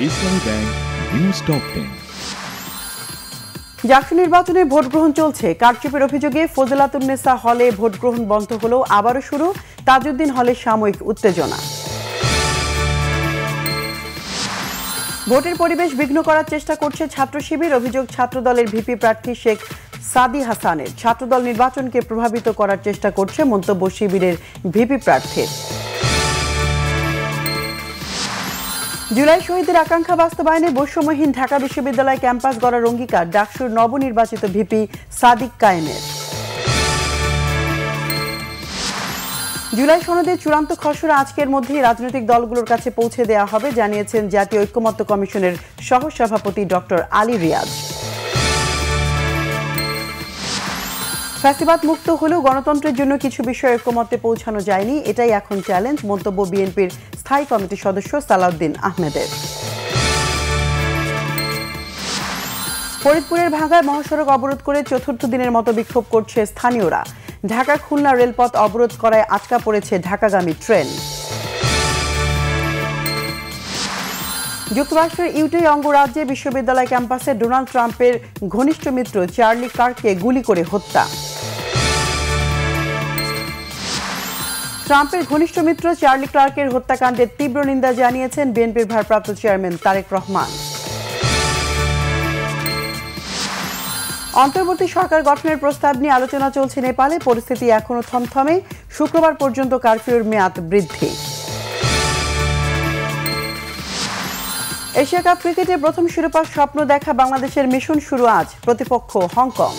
ইসলামী bank news top 10। JAKSU নির্বাচনে vote গ্রহণ চলছে। কারচুপির অভিযোগে ফজিলাতুন্নেসা হলে ভোট গ্রহণ বন্ধ হলেও আবারও শুরু তাজউদ্দিন হলে সাময়িক উত্তেজনা। ভোটের পরিবেশ বিঘ্ন করার চেষ্টা করছে ছাত্র শিবির। অভিযোগ ছাত্রদলের ভিপি প্রার্থী শেখ সাদি হাসানের। ছাত্রদল নির্বাচনকে প্রভাবিত করার চেষ্টা করছে মন্তব্য শিবিরের ভিপি প্রার্থীর। জুলাই শহীদের আকাঙ্ক্ষা বাস্তবায়নে বৈষম্যহীন ঢাকা বিশ্ববিদ্যালয় ক্যাম্পাস গড়ার অঙ্গীকার ডাকসুর নবনির্বাচিত ভিপি সাদিক কায়েমের। জুলাই সনদের চূড়ান্ত খসড়া আজকের মধ্যেই রাজনৈতিক দলগুলোর কাছে পৌঁছে দেওয়া হবে জানিয়েছেন জাতীয় ঐক্যমত্য কমিশনের সহসভাপতি ডক্টর আলী রিয়াজ। ফ্যাসিবাদ মুক্ত হলেও গণতন্ত্রের জন্য কিছু বিষয়ে ঐক্যমত্যে পৌঁছানো যায়নি, এটাই এখন চ্যালেঞ্জ মন্তব্য বিএনপির স্থায়ী কমিটির সদস্য সালাউদ্দিন আহমেদের। ফরিদপুরের ভাঙ্গায় মহাসড়ক অবরোধ করে চতুর্থ দিনের মতো বিক্ষোভ করছে স্থানীয়রা। ঢাকা খুলনা রেলপথ অবরোধ করায় আটকা পড়েছে ঢাকাগামী ট্রেন। যুক্তরাষ্ট্রের ইউটাই অঙ্গরাজ্যে বিশ্ববিদ্যালয় ক্যাম্পাসে ডোনাল্ড ট্রাম্পের ঘনিষ্ঠ মিত্র চার্লি কার্ককে গুলি করে হত্যা। ট্রাম্পের ঘনিষ্ঠ মিত্র চার্লি ক্লার্কের হত্যাকাণ্ডের তীব্র নিন্দা জানিয়েছেন বিএনপির ভারপ্রাপ্ত চেয়ারম্যান তারেক রহমান। অন্তর্বর্তী সরকার গঠনের প্রস্তাব নিয়ে আলোচনা চলছে নেপালে। পরিস্থিতি এখনো থমথমে। শুক্রবার পর্যন্ত কারফিউর মেয়াদ বৃদ্ধি। এশিয়া কাপ ক্রিকেটে প্রথম শিরোপার স্বপ্ন দেখা বাংলাদেশের মিশন শুরু আজ। প্রতিপক্ষ হংকং।